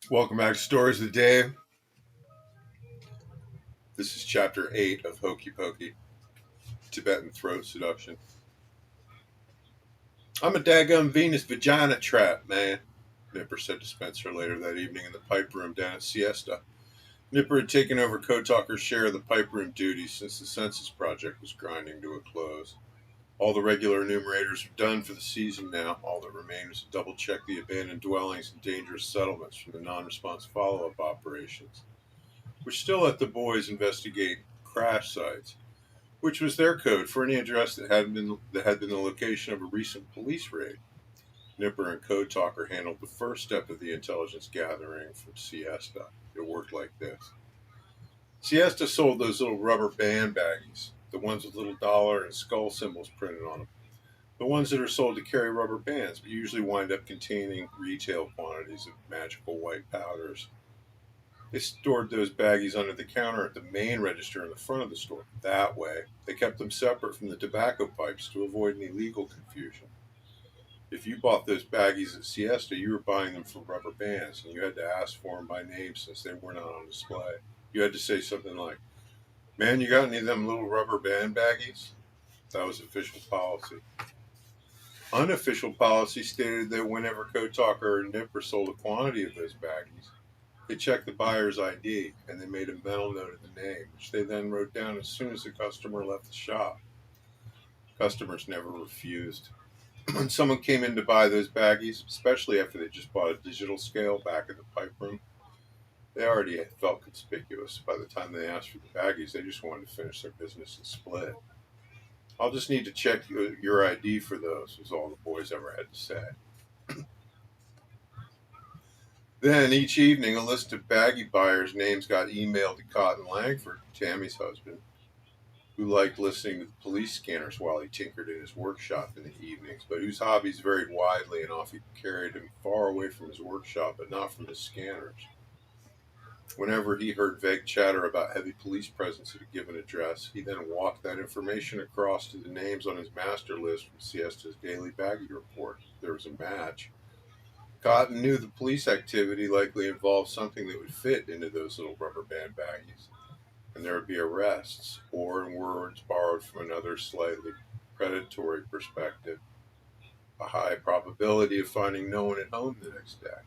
Welcome back to Stories of the Day. This is chapter 8 of Hokey Pokey, Tibetan throat seduction. I'm a daggum Venus vagina trap, man, Nipper said to Spencer later that evening in the pipe room down at Siesta. Nipper had taken over Code Talker's share of the pipe room duties since the census project was grinding to a close. All the regular enumerators are done for the season now. All that remained was to double-check the abandoned dwellings and dangerous settlements from the non-response follow-up operations, which still let the boys investigate crash sites, which was their code for any address that had been the location of a recent police raid. Nipper and Code Talker handled the first step of the intelligence gathering from Siesta. It worked like this. Siesta sold those little rubber band baggies, the ones with little dollar and skull symbols printed on them. The ones that are sold to carry rubber bands, but usually wind up containing retail quantities of magical white powders. They stored those baggies under the counter at the main register in the front of the store. That way, they kept them separate from the tobacco pipes to avoid any legal confusion. If you bought those baggies at Siesta, you were buying them for rubber bands, and you had to ask for them by name since they were not on display. You had to say something like, "Man, you got any of them little rubber band baggies?" That was official policy. Unofficial policy stated that whenever Code Talker or Nipper sold a quantity of those baggies, they checked the buyer's ID and they made a mental note of the name, which they then wrote down as soon as the customer left the shop. Customers never refused. When someone came in to buy those baggies, especially after they just bought a digital scale back at the pipe room, they already felt conspicuous. By the time they asked for the baggies, they just wanted to finish their business and split. "I'll just need to check your ID for those," was all the boys ever had to say. Then each evening, a list of baggy buyers' names got emailed to Cotton Langford, Tammy's husband, who liked listening to the police scanners while he tinkered in his workshop in the evenings, but whose hobbies varied widely and often carried him far away from his workshop, but not from his scanners. Whenever he heard vague chatter about heavy police presence at a given address, he then walked that information across to the names on his master list from Siesta's daily baggy report. If there was a match, Cotton knew the police activity likely involved something that would fit into those little rubber band baggies, and there would be arrests, or, in words borrowed from another slightly predatory perspective, a high probability of finding no one at home the next day.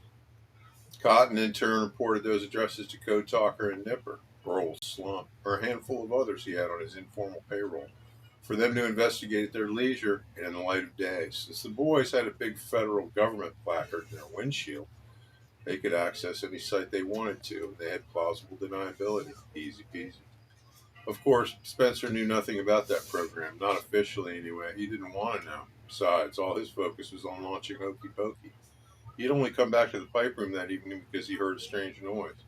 Cotton, in turn, reported those addresses to Code Talker and Nipper, or Old Slump, or a handful of others he had on his informal payroll, for them to investigate at their leisure and in the light of day. Since the boys had a big federal government placard in their windshield, they could access any site they wanted to, and they had plausible deniability. Easy peasy. Of course, Spencer knew nothing about that program, not officially anyway. He didn't want to know. Besides, all his focus was on launching Hokey Pokey. He'd only come back to the pipe room that evening because he heard a strange noise.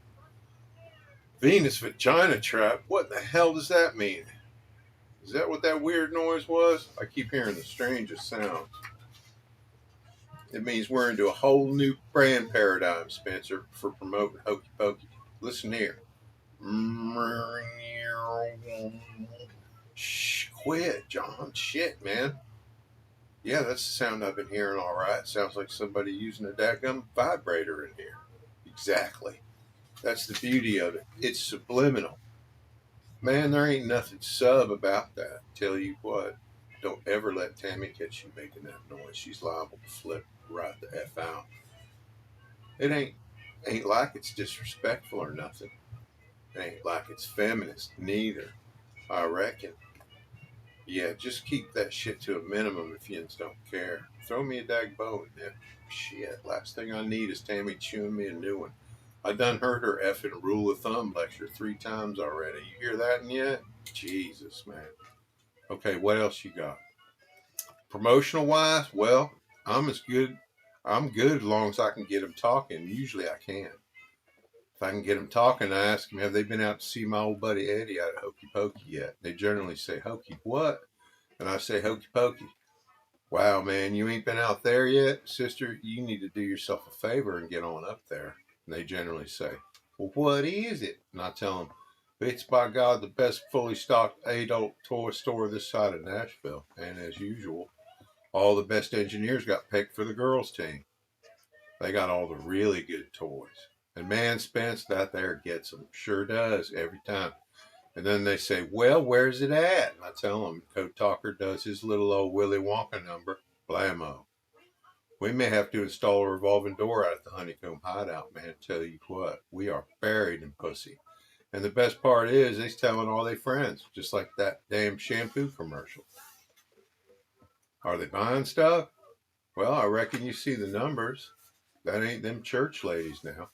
"Venus vagina trap? What the hell does that mean? Is that what that weird noise was? I keep hearing the strangest sounds." "It means we're into a whole new brand paradigm, Spencer, for promoting Hokey Pokey. Listen here." "Shh, quit, John. Shit, man." "Yeah, that's the sound I've been hearing, all right. Sounds like somebody using a dadgum vibrator in here." "Exactly. That's the beauty of it. It's subliminal. Man, there ain't nothing sub about that. Tell you what, don't ever let Tammy catch you making that noise. She's liable to flip right the F out. It ain't like it's disrespectful or nothing. It ain't like it's feminist neither, I reckon. Yeah, just keep that shit to a minimum if yins don't care. Throw me a dag bone, Nip. Shit, last thing I need is Tammy chewing me a new one. I done heard her effing rule of thumb lecture 3 times already. You hear that yet? Jesus, man. Okay, what else you got? Promotional wise, well, I'm as good. I'm good as long as I can get them talking. Usually I can. If I can get them talking, I ask them, have they been out to see my old buddy Eddie out at Hokey Pokey yet? They generally say, "Hokey what?" And I say, "Hokey Pokey." "Wow, man, you ain't been out there yet? Sister, you need to do yourself a favor and get on up there." And they generally say, "Well, what is it?" And I tell them, "It's by God the best fully stocked adult toy store this side of Nashville. And as usual, all the best engineers got picked for the girls' team. They got all the really good toys. And man, Spence, that there gets them. Sure does, every time. And then they say, well, where's it at? And I tell them, Code Talker does his little old Willy Wonka number. Blammo. We may have to install a revolving door out at the Honeycomb Hideout, man. Tell you what, we are buried in pussy. And the best part is, he's telling all their friends, just like that damn shampoo commercial. Are they buying stuff? Well, I reckon you see the numbers. That ain't them church ladies now.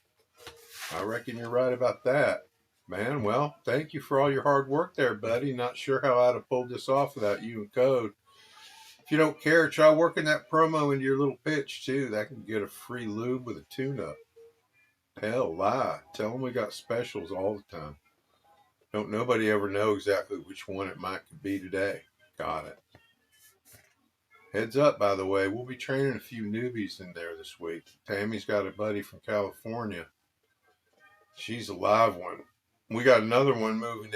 I reckon you're right about that. Man, well, thank you for all your hard work there, buddy. Not sure how I'd have pulled this off without you and Code. If you don't care, try working that promo into your little pitch, too. That can get a free lube with a tune-up. Hell, lie. Tell them we got specials all the time. Don't nobody ever know exactly which one it might be today. Got it. Heads up, by the way, we'll be training a few newbies in there this week. Tammy's got a buddy from California. She's a live one. We got another one moving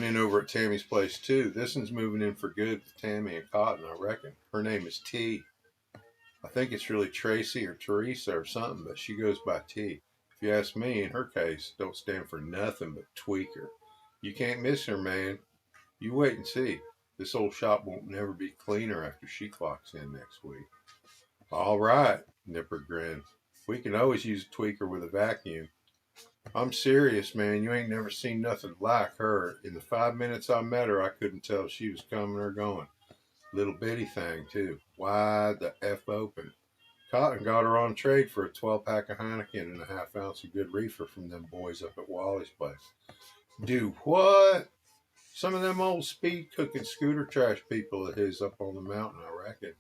in over at Tammy's place too. This one's moving in for good with Tammy and Cotton, I reckon. Her name is T. I think it's really Tracy or Teresa or something, but she goes by T. If you ask me, in her case, don't stand for nothing but tweaker. You can't miss her, man. You wait and see. This old shop won't never be cleaner after she clocks in next week. All right, Nipper grinned. We can always use a tweaker with a vacuum. I'm serious, man. You ain't never seen nothing like her. In the 5 minutes I met her, I couldn't tell if she was coming or going. Little bitty thing, too. Wide the F open. Cotton got her on trade for a 12-pack of Heineken and a half-ounce of good reefer from them boys up at Wally's place. Do what? Some of them old speed-cooking scooter trash people of his up on the mountain, I reckon.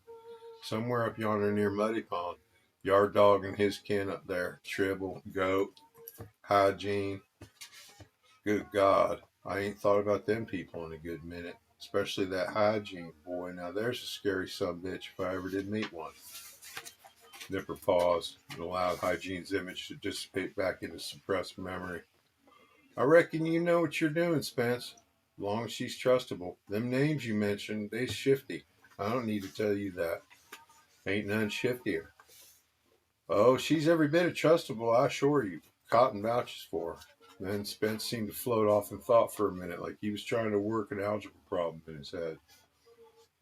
Somewhere up yonder near Muddy Pond. Yard dog and his kin up there. Tribble, goat, hygiene. Good God, I ain't thought about them people in a good minute. Especially that hygiene boy. Now there's a scary sumbitch if I ever did meet one. Nipper paused and allowed Hygiene's image to dissipate back into suppressed memory. I reckon you know what you're doing, Spence. As long as she's trustable. Them names you mentioned, they's shifty. I don't need to tell you that. Ain't none shiftier. Oh, she's every bit of trustable, I assure you. Cotton vouches for her. Then Spence seemed to float off in thought for a minute, like he was trying to work an algebra problem in his head.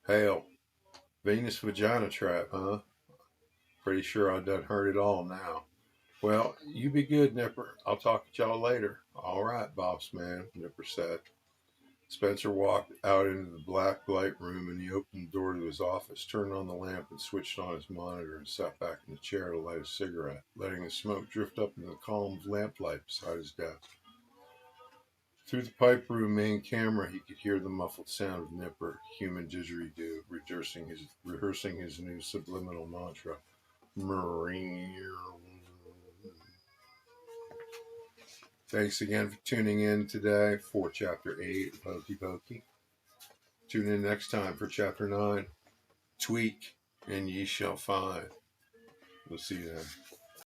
Hell, Venus vagina trap, huh? Pretty sure I done heard it all now. Well, you be good, Nipper. I'll talk to y'all later. All right, boss man, Nipper said. Spencer walked out into the black light room and he opened the door to his office, turned on the lamp and switched on his monitor and sat back in the chair to light a cigarette, letting the smoke drift up into the column of lamplight beside his desk. Through the pipe room main camera, he could hear the muffled sound of Nipper, human didgeridoo, rehearsing his new subliminal mantra. Thanks again for tuning in today for Chapter 8 of Hokey Pokey. Tune in next time for Chapter 9, Tweak, and Ye Shall Find. We'll see you then.